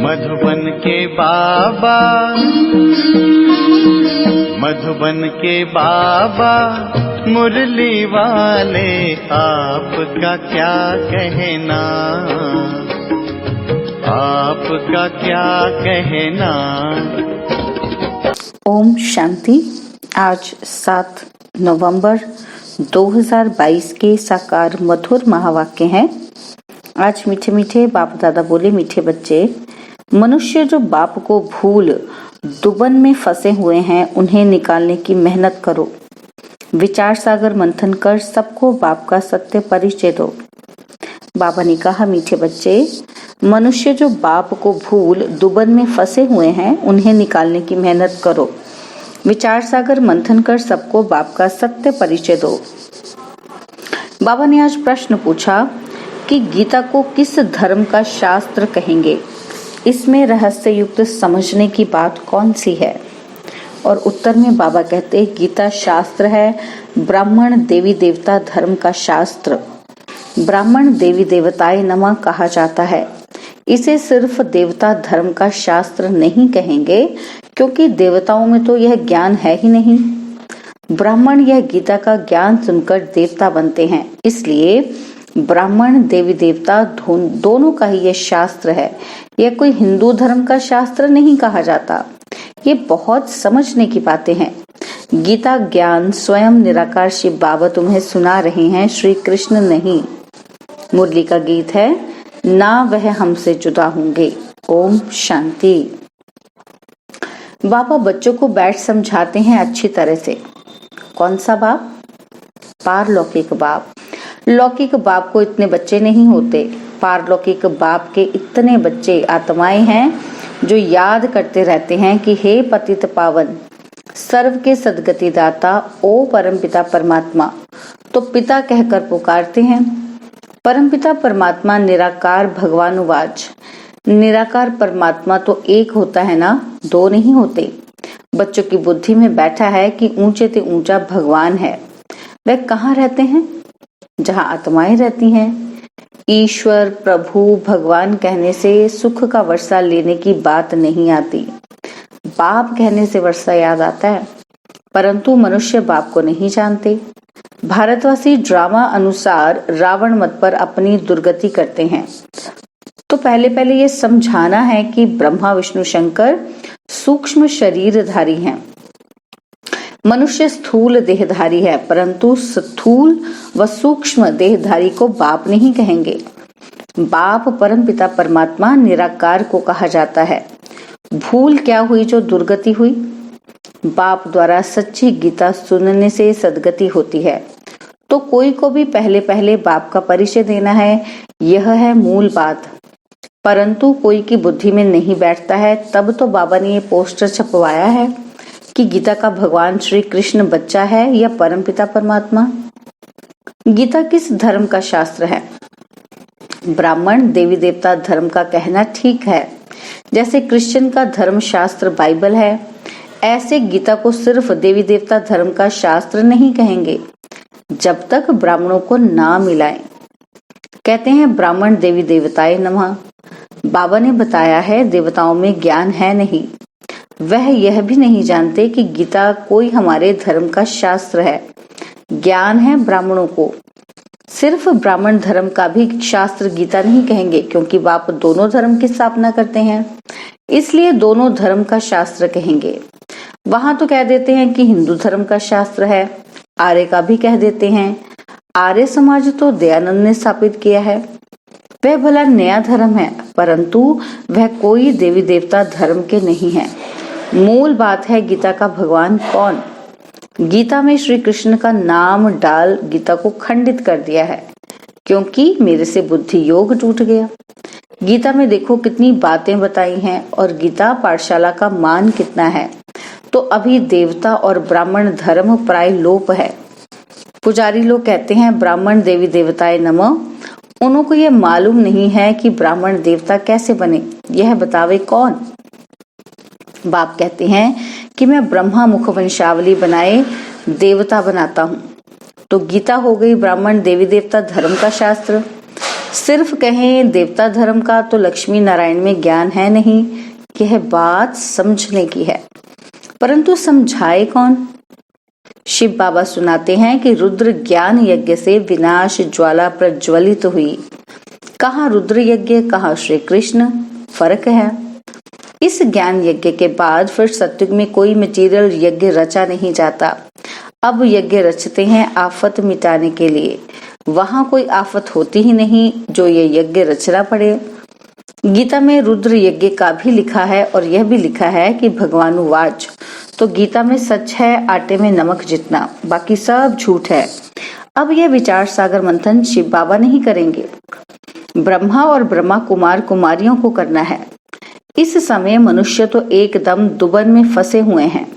मधुबन के बाबा, मधुबन के बाबा मुरली वाले, आपका क्या कहना, आपका क्या कहना। ओम शांति। आज 7 नवंबर 2022 के साकार मधुर महावाक्य हैं। आज मीठे मीठे बाप दादा बोले, मीठे बच्चे, मनुष्य जो बाप को भूल दुबन में फंसे हुए हैं, उन्हें निकालने की मेहनत करो। विचार सागर मंथन कर सबको बाप का सत्य परिचय दो। बाबा ने कहा, मीठे बच्चे, मनुष्य जो बाप को भूल दुबन में फंसे हुए हैं, उन्हें निकालने की मेहनत करो। विचार सागर मंथन कर सबको बाप का सत्य परिचय दो। बाबा ने आज प्रश्न पूछा कि गीता को किस धर्म का शास्त्र कहेंगे, इसमें रहस्य युक्त समझने की बात कौन सी है। और उत्तर में बाबा कहते, गीता शास्त्र है ब्राह्मण देवी देवता धर्म का शास्त्र। ब्राह्मण देवी देवताए नमः कहा जाता है। इसे सिर्फ देवता धर्म का शास्त्र नहीं कहेंगे, क्योंकि देवताओं में तो यह ज्ञान है ही नहीं। ब्राह्मण यह गीता का ज्ञान सुनकर देवता बनते हैं, इसलिए ब्राह्मण देवी देवता दोनों का ही यह शास्त्र है। यह कोई हिंदू धर्म का शास्त्र नहीं कहा जाता। ये बहुत समझने की बातें हैं। गीता ज्ञान स्वयं निराकार शिव बाबा तुम्हें सुना रहे हैं, श्री कृष्ण नहीं। मुरली का गीत है, ना वह हमसे जुदा होंगे। ओम शांति। बाबा बच्चों को बैठ समझाते हैं अच्छी तरह से। कौन सा बाप? पारलौकिक बाप। लौकिक बाप को इतने बच्चे नहीं होते। पारलौकिक बाप के इतने बच्चे आत्माएं हैं जो याद करते रहते हैं कि हे पतित पावन, सर्व के सद्गति दाता, ओ परमपिता परमात्मा। तो पिता कहकर पुकारते हैं। परमपिता परमात्मा निराकार भगवानुवाच। निराकार परमात्मा तो एक होता है ना, दो नहीं होते। बच्चों की बुद्धि में बैठा है कि ऊंचे से ऊंचा भगवान है। वह कहाँ रहते हैं? जहाँ आत्माएं रहती हैं। ईश्वर, प्रभु, भगवान कहने से सुख का वर्षा लेने की बात नहीं आती। बाप कहने से वर्षा याद आता है, परंतु मनुष्य बाप को नहीं जानते। भारतवासी ड्रामा अनुसार रावण मत पर अपनी दुर्गति करते हैं। तो पहले ये समझाना है कि ब्रह्मा विष्णु शंकर सूक्ष्म शरीरधारी हैं। मनुष्य स्थूल देहधारी है, परंतु स्थूल व सूक्ष्म देहधारी को बाप नहीं कहेंगे। बाप परमपिता परमात्मा निराकार को कहा जाता है। भूल क्या हुई जो दुर्गति हुई? बाप द्वारा सच्ची गीता सुनने से सद्गति होती है। तो कोई को भी पहले बाप का परिचय देना है, यह है मूल बात। परंतु कोई की बुद्धि में नहीं बैठता है, तब तो बाबा ने ये पोस्टर छपवाया है कि गीता का भगवान श्री कृष्ण बच्चा है या परमपिता परमात्मा। गीता किस धर्म का शास्त्र है? ब्राह्मण देवी देवता धर्म का कहना ठीक है। जैसे क्रिश्चियन का धर्म शास्त्र बाइबल है, ऐसे गीता को सिर्फ देवी देवता धर्म का शास्त्र नहीं कहेंगे जब तक ब्राह्मणों को ना मिलाएं। कहते हैं ब्राह्मण देवी देवताए नमः। बाबा ने बताया है देवताओं में ज्ञान है नहीं। वह यह भी नहीं जानते कि गीता कोई हमारे धर्म का शास्त्र है। ज्ञान है ब्राह्मणों को। सिर्फ ब्राह्मण धर्म का भी शास्त्र गीता नहीं कहेंगे, क्योंकि बाप दोनों धर्म की स्थापना करते हैं, इसलिए दोनों धर्म का शास्त्र कहेंगे। वहां तो कह देते हैं कि हिंदू धर्म का शास्त्र है, आर्य का भी कह देते हैं। आर्य समाज तो दयानंद ने स्थापित किया है। वह भला नया धर्म है, परंतु वह कोई देवी देवता धर्म के नहीं है। मूल बात है गीता का भगवान कौन। गीता में श्री कृष्ण का नाम डाल गीता को खंडित कर दिया है, क्योंकि मेरे से बुद्धि योग टूट गया। गीता में देखो कितनी बातें बताई हैं और गीता पाठशाला का मान कितना है। तो अभी देवता और ब्राह्मण धर्म प्राय लोप है। पुजारी लोग कहते हैं ब्राह्मण देवी देवताए नमः। उन्हों को यह मालूम नहीं है कि ब्राह्मण देवता कैसे बने, यह बतावे कौन। बाप कहते हैं कि मैं ब्रह्मा मुख वंशावली बनाए देवता बनाता हूँ। तो गीता हो गई ब्राह्मण देवी देवता धर्म का शास्त्र। सिर्फ कहें देवता धर्म का तो लक्ष्मी नारायण में ज्ञान है नहीं, यह बात समझने की है। परंतु समझाए कौन? शिव बाबा सुनाते हैं कि रुद्र ज्ञान यज्ञ से विनाश ज्वाला प्रज्वलित हुई। कहाँ रुद्र यज्ञ, कहाँ श्री कृष्ण, फर्क है। इस ज्ञान यज्ञ के बाद फिर सत्युग में कोई मटेरियल यज्ञ रचा नहीं जाता। अब यज्ञ रचते हैं आफत मिटाने के लिए। वहां कोई आफत होती ही नहीं जो ये यज्ञ रचना पड़े। गीता में रुद्र यज्ञ का भी लिखा है और यह भी लिखा है कि भगवानुवाच। तो गीता में सच है आटे में नमक जितना, बाकी सब झूठ है। अब यह विचार सागर मंथन शिव बाबा नहीं करेंगे, ब्रह्मा और ब्रह्मा कुमार कुमारियों को करना है। इस समय मनुष्य तो एकदम दुबन में फंसे हुए हैं,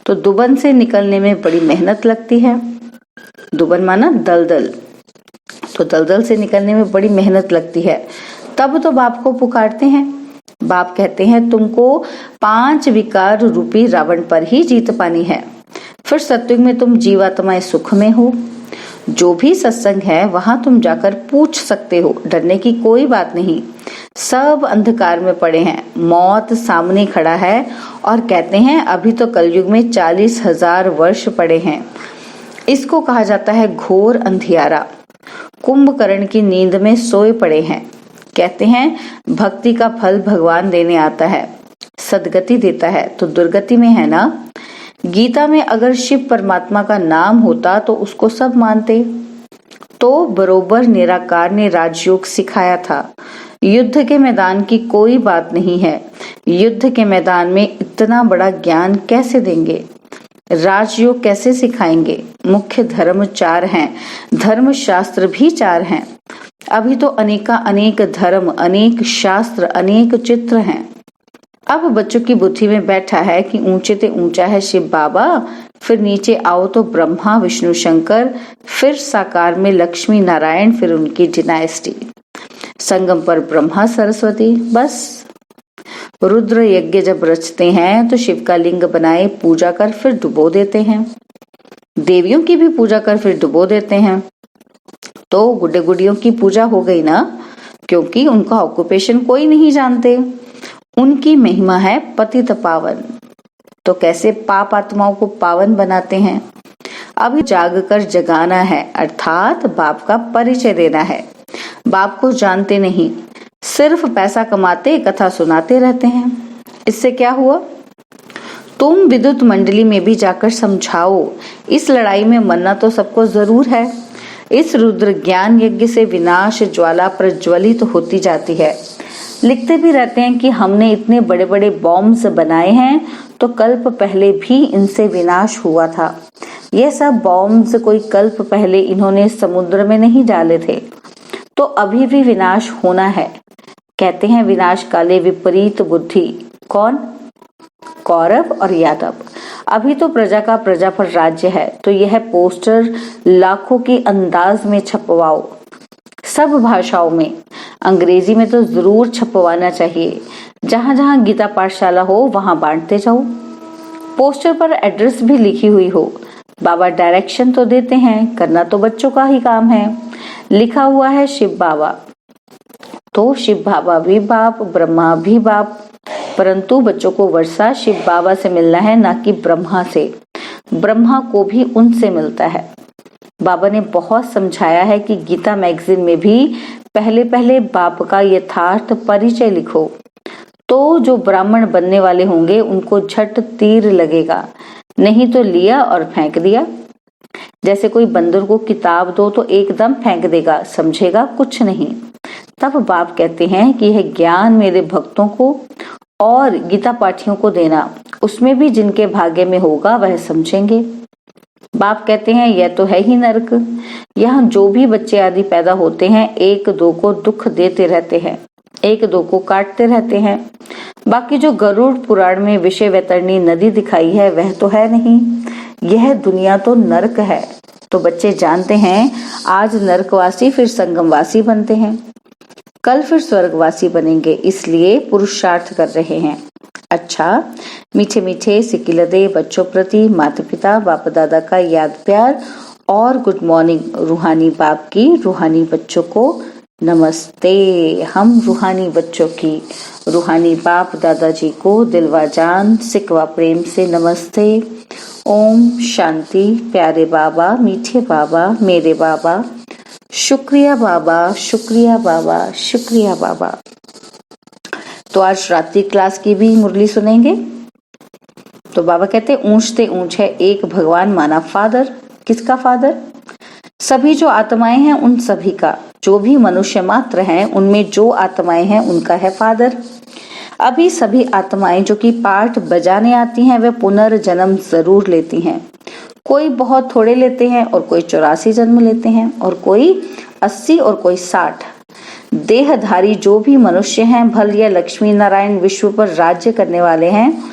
तो दुबन से निकलने में बड़ी मेहनत लगती है। दुबन माना दलदल, तो दलदल से निकलने में बड़ी मेहनत लगती है। तब तो बाप को पुकारते हैं। बाप कहते हैं तुमको 5 विकार रूपी रावण पर ही जीत पानी है। फिर सत्युग में तुम जीवात्माएं सुख में हो। जो भी सत्संग है वहां तुम जाकर पूछ सकते हो, डरने की कोई बात नहीं। सब अंधकार में पड़े हैं, मौत सामने खड़ा है और कहते हैं अभी तो कलयुग में 40,000 वर्ष पड़े हैं। इसको कहा जाता है घोर अंधियारा। कुंभकर्ण की नींद में सोए पड़े हैं। कहते हैं भक्ति का फल भगवान देने आता है, सदगति देता है, तो दुर्गति में है ना। गीता में अगर शिव परमात्मा का नाम होता तो उसको सब मानते। तो बरोबर निराकार ने राजयोग सिखाया था। युद्ध के मैदान की कोई बात नहीं है। युद्ध के मैदान में इतना बड़ा ज्ञान कैसे देंगे? राजयोग कैसे सिखाएंगे? मुख्य धर्म 4 हैं, धर्म शास्त्र भी 4 हैं। अभी तो अनेक धर्म, अनेक शास्त्र, अनेक चित्र हैं। अब बच्चों की बुद्धि में बैठा है कि ऊंचे से ऊंचा है शिव बाबा, फिर नीचे आओ तो ब्रह्मा विष्णु शंकर, फिर साकार में लक्ष्मी नारायण, फिर उनकी डिनाइस्टी, संगम पर ब्रह्मा सरस्वती। बस रुद्र यज्ञ जब रचते हैं तो शिव का लिंग बनाए पूजा कर फिर डुबो देते हैं। देवियों की भी पूजा कर फिर डुबो देते हैं। तो गुड्डे गुडियों की पूजा हो गई ना, क्योंकि उनका ऑक्यूपेशन कोई नहीं जानते। उनकी महिमा है पतित पावन। तो कैसे पाप आत्माओं को पावन बनाते हैं? अभी जाग कर जगाना है, अर्थात बाप का परिचय देना है। बाप को जानते नहीं, सिर्फ पैसा कमाते कथा सुनाते रहते हैं। इससे क्या हुआ? तुम विद्युत मंडली में भी जाकर समझाओ, इस लड़ाई में मरना तो सबको जरूर है। इस रुद्र ज्ञान यज्ञ से विनाश ज्वाला प्रज्वलित होती जाती है। लिखते भी रहते हैं कि हमने इतने बड़े बड़े बॉम्ब्स बनाए हैं, तो कल्प पहले भी इनसे विनाश हुआ था। यह सब बॉम्ब्स कोई कल्प पहले इन्होंने समुद्र में नहीं डाले थे, तो अभी भी विनाश होना है। कहते हैं विनाश काले विपरीत बुद्धि। कौन? कौरव और यादव। अभी तो प्रजा का प्रजा पर राज्य है, तो यह पोस्टर लाखों के अंदाज में छपवाओ, सब भाषाओं में। अंग्रेजी में तो जरूर छपवाना चाहिए। जहां जहां गीता पाठशाला हो वहां बांटते जाओ। पोस्टर पर एड्रेस भी लिखी हुई हो। बाबा डायरेक्शन तो देते हैं, करना तो बच्चों का ही काम है। लिखा हुआ है शिव बाबा, तो शिव बाबा भी बाप, ब्रह्मा भी बाप, परंतु बच्चों को वर्षा शिव बाबा से मिलना है, ना कि ब्रह्मा से। ब्रह्मा को भी उनसे मिलता है। बाबा ने बहुत समझाया है कि गीता मैगजीन में भी पहले पहले बाप का यथार्थ परिचय लिखो, तो जो ब्राह्मण बनने वाले होंगे उनको झट तीर लगेगा, नहीं तो लिया और फेंक दिया। जैसे कोई बंदर को किताब दो तो एकदम फेंक देगा, समझेगा कुछ नहीं। तब बाप कहते हैं कि यह ज्ञान मेरे भक्तों को और गीता पाठियों को देना, उसमें भी जिनके भाग्य में होगा वह समझेंगे। बाप कहते हैं यह तो है ही नरक। यहाँ जो भी बच्चे आदि पैदा होते हैं, 1-2 को दुख देते रहते हैं, 1-2 को काटते रहते हैं। बाकी जो गरुड़ पुराण में विषय वैतरणी नदी दिखाई है वह तो है नहीं। यह दुनिया तो नरक है। तो बच्चे जानते हैं आज नरकवासी फिर संगमवासी बनते हैं, कल फिर स्वर्गवासी बनेंगे, इसलिए पुरुषार्थ कर रहे हैं। अच्छा, मीठे मीठे सिकिलदे बच्चों प्रति माता पिता बाप दादा का याद प्यार और गुड मॉर्निंग। रूहानी बाप की रूहानी बच्चों को नमस्ते। हम रूहानी बच्चों की रूहानी बाप दादाजी को दिलवा जान सिकवा प्रेम से नमस्ते। ओम शांति। प्यारे बाबा, मीठे बाबा, मेरे बाबा, शुक्रिया बाबा, शुक्रिया बाबा, शुक्रिया बाबा। तो आज रात्रि क्लास की भी मुरली सुनेंगे। तो बाबा कहते ऊंच ते ऊंच है एक भगवान माना फादर। किसका फादर? सभी जो आत्माएं हैं उन सभी का। जो भी मनुष्य मात्र हैं उनमें जो आत्माएं हैं उनका है फादर। अभी सभी आत्माएं जो कि पाठ बजाने आती हैं वे पुनर्जन्म जरूर लेती हैं। कोई बहुत थोड़े लेते हैं और कोई 84 जन्म लेते हैं और कोई 80 और कोई 60। देहधारी जो भी मनुष्य हैं, भल या लक्ष्मी नारायण विश्व पर राज्य करने वाले हैं,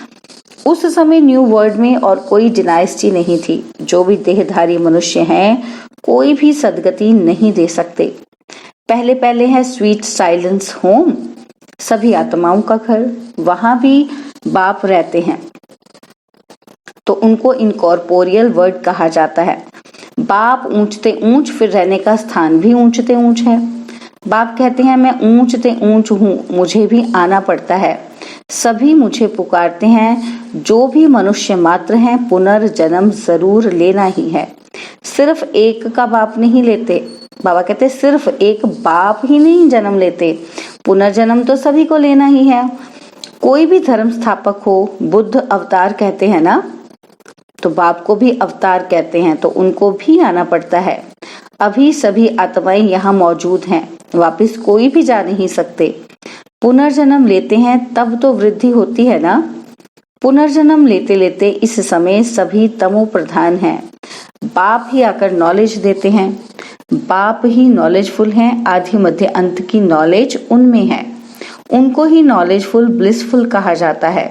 उस समय न्यू वर्ल्ड में और कोई डिनाइस्टी नहीं थी। जो भी देहधारी मनुष्य हैं कोई भी सदगति नहीं दे सकते। पहले पहले है स्वीट साइलेंस होम, सभी आत्माओं का घर। वहां भी बाप रहते हैं तो उनको इनकॉर्पोरियल वर्ड कहा जाता है। बाप ऊंचते ऊंच, फिर रहने का स्थान भी ऊंचते ऊंच है। बाप कहते हैं मैं ऊंचते ऊंच हूँ, मुझे भी आना पड़ता है। सभी मुझे पुकारते हैं। जो भी मनुष्य मात्र हैं पुनर्जन्म जरूर लेना ही है। सिर्फ एक का बाप नहीं लेते। बाबा कहते सिर्फ एक बाप ही नहीं जन्म लेते, पुनर्जन्म तो सभी को लेना ही है। कोई भी धर्म स्थापक हो, बुद्ध अवतार कहते हैं ना, तो बाप को भी अवतार कहते हैं, तो उनको भी आना पड़ता है। अभी सभी आत्माएं यहाँ मौजूद हैं, वापिस कोई भी जा नहीं सकते। पुनर्जन्म लेते हैं तब तो वृद्धि होती है ना। पुनर्जन्म लेते लेते इस समय सभी तमो प्रधान हैं। बाप ही आकर नॉलेज देते हैं। बाप ही नॉलेजफुल हैं। आदि मध्य अंत की नॉलेज उनमें है। उनको ही नॉलेजफुल ब्लिसफुल कहा जाता है।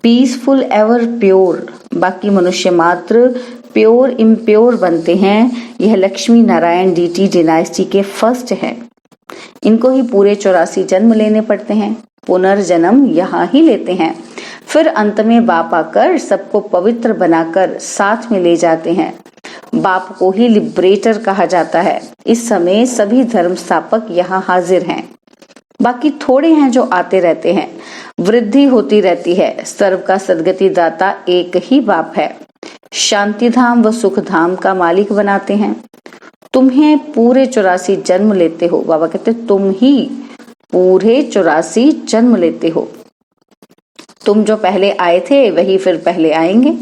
Peaceful ever pure. बाकी मनुष्य मात्र प्योर इम्प्योर बनते हैं। यह लक्ष्मी नारायण डीटी डिनाइस्टी के फर्स्ट हैं। इनको ही पूरे 84 जन्म लेने पड़ते हैं। पुनर्जन्म यहाँ ही लेते हैं। फिर अंत में बाप आकर सबको पवित्र बनाकर साथ में ले जाते हैं। बाप को ही लिबरेटर कहा जाता है। इस समय सभी धर्म स्थापक यहाँ हाजिर हैं। बाकी थोड़े हैं जो आते रहते हैं। वृद्धि होती रहती है। सर्व का सदगति दाता एक ही बाप है। शांति धाम व सुख धाम का मालिक बनाते हैं। तुम्हें पूरे 84 जन्म लेते हो। बाबा कहते तुम ही पूरे 84 जन्म लेते हो। तुम जो पहले आए थे वही फिर पहले आएंगे।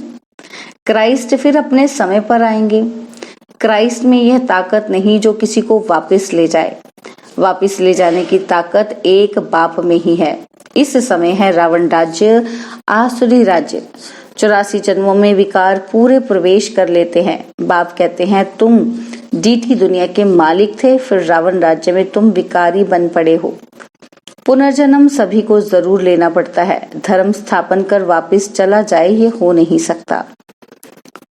क्राइस्ट फिर अपने समय पर आएंगे। क्राइस्ट में यह ताकत नहीं जो किसी को वापस ले जाए। वापस ले जाने की ताकत एक बाप में ही है। इस समय है रावण राज्य, आसुरी राज्य। 84 जन्मों में विकार पूरे प्रवेश कर लेते हैं। बाप कहते हैं तुम डीटी दुनिया के मालिक थे, फिर रावण राज्य में तुम विकारी बन पड़े हो। पुनर्जन्म सभी को जरूर लेना पड़ता है। धर्म स्थापन कर वापस चला जाए ये हो नहीं सकता।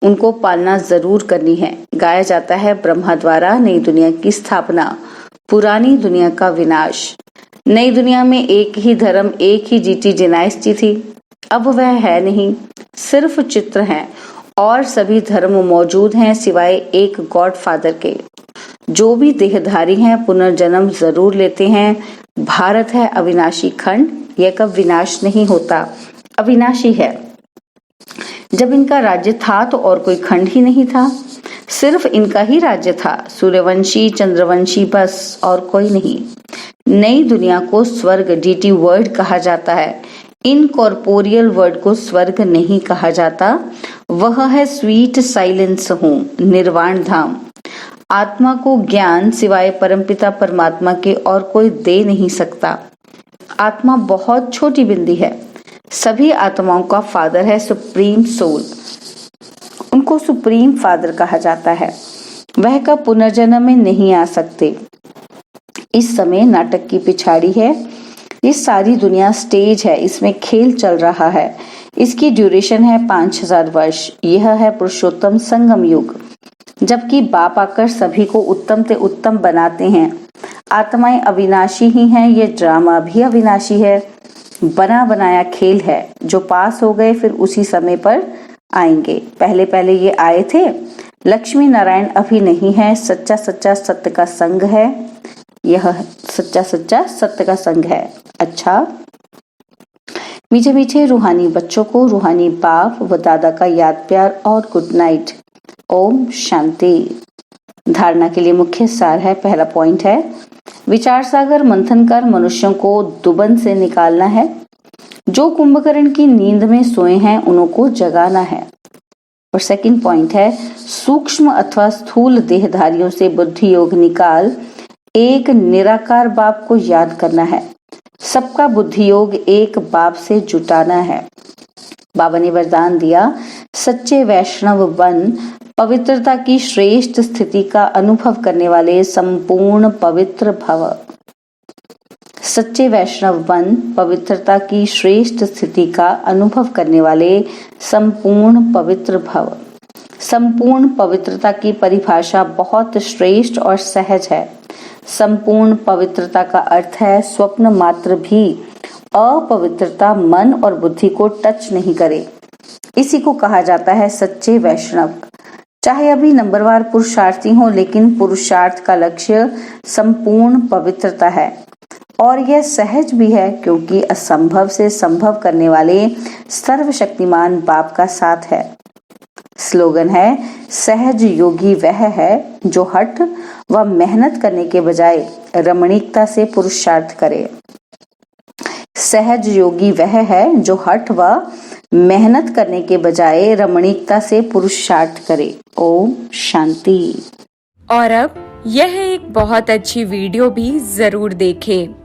उनको पालना जरूर करनी है। गाया जाता है ब्रह्मा द्वारा नई दुनिया की स्थापना, पुरानी दुनिया का विनाश। नई दुनिया में एक ही धर्म, एक ही डीटी डिनाइस्टी थी। अब वह है नहीं, सिर्फ चित्र हैं और सभी धर्म मौजूद हैं सिवाय एक गॉड फादर के। जो भी देहधारी हैं पुनर्जन्म जरूर लेते हैं। भारत है अविनाशी खंड, यह कब विनाश नहीं होता, अविनाशी है। जब इनका राज्य था तो और कोई खंड ही नहीं था, सिर्फ इनका ही राज्य था। सूर्यवंशी, चंद्रवंशी, बस और कोई नहीं। नई दुनिया को स्वर्ग डीटी वर्ल्ड कहा जाता है। इनकॉर्पोरियल वर्ड को स्वर्ग नहीं कहा जाता। वह है स्वीट साइलेंस होम, निर्वाण धाम। आत्मा को ज्ञान सिवाय परमपिता परमात्मा के और कोई दे नहीं सकता। आत्मा बहुत छोटी बिंदी है। सभी आत्माओं का फादर है सुप्रीम सोल। उनको सुप्रीम फादर कहा जाता है। वह का पुनर्जन्म में नहीं आ सकते। इस समय नाटक की पिछाड़ी है। ये सारी दुनिया स्टेज है, इसमें खेल चल रहा है। इसकी ड्यूरेशन है 5000 वर्ष। यह है पुरुषोत्तम संगम युग, जबकि बाप आकर सभी को उत्तम से उत्तम बनाते हैं। आत्माएं अविनाशी ही हैं, ये ड्रामा भी अविनाशी है। बना बनाया खेल है। जो पास हो गए फिर उसी समय पर आएंगे। पहले पहले ये आए थे। लक्ष्मी नारायण अभी नहीं है। सच्चा सच्चा सत्य का संग है। यह सच्चा सच्चा सत्य का संग है। अच्छा, मीठे मीठे रूहानी बच्चों को रूहानी बाप व दादा का याद प्यार और गुड नाइट। ओम शांति। धारणा के लिए मुख्य सार है। पहला पॉइंट है, विचार सागर मंथन कर मनुष्यों को दुबन से निकालना है। जो कुंभकर्ण की नींद में सोए हैं उनको जगाना है। और सेकंड पॉइंट है, सूक्ष्म अथवा स्थूल देहधारियों से बुद्धि योग निकाल एक निराकार बाप को याद करना है। सबका बुद्धि योग एक बाप से जुटाना है। बाबा ने वरदान दिया, सच्चे वैष्णव बन पवित्रता की श्रेष्ठ स्थिति का अनुभव करने वाले संपूर्ण पवित्र भव। सच्चे वैष्णव बन पवित्रता की श्रेष्ठ स्थिति का अनुभव करने वाले संपूर्ण पवित्र भव। संपूर्ण पवित्रता की परिभाषा बहुत श्रेष्ठ और सहज है। संपूर्ण पवित्रता का अर्थ है स्वप्न मात्र भी अपवित्रता मन और बुद्धि को टच नहीं करे। इसी को कहा जाता है सच्चे वैष्णव। चाहे अभी नंबरवार पुरुषार्थी हो, लेकिन पुरुषार्थ का लक्ष्य संपूर्ण पवित्रता है और यह सहज भी है, क्योंकि असंभव से संभव करने वाले सर्वशक्तिमान बाप का साथ है। स्लोगन है, सहज योगी वह है जो हठ व मेहनत करने के बजाय रमणीकता से पुरुषार्थ करे। सहज योगी वह है जो हठ व मेहनत करने के बजाय रमणीकता से पुरुषार्थ करे। ओम शांति। और अब यह एक बहुत अच्छी वीडियो भी जरूर देखें।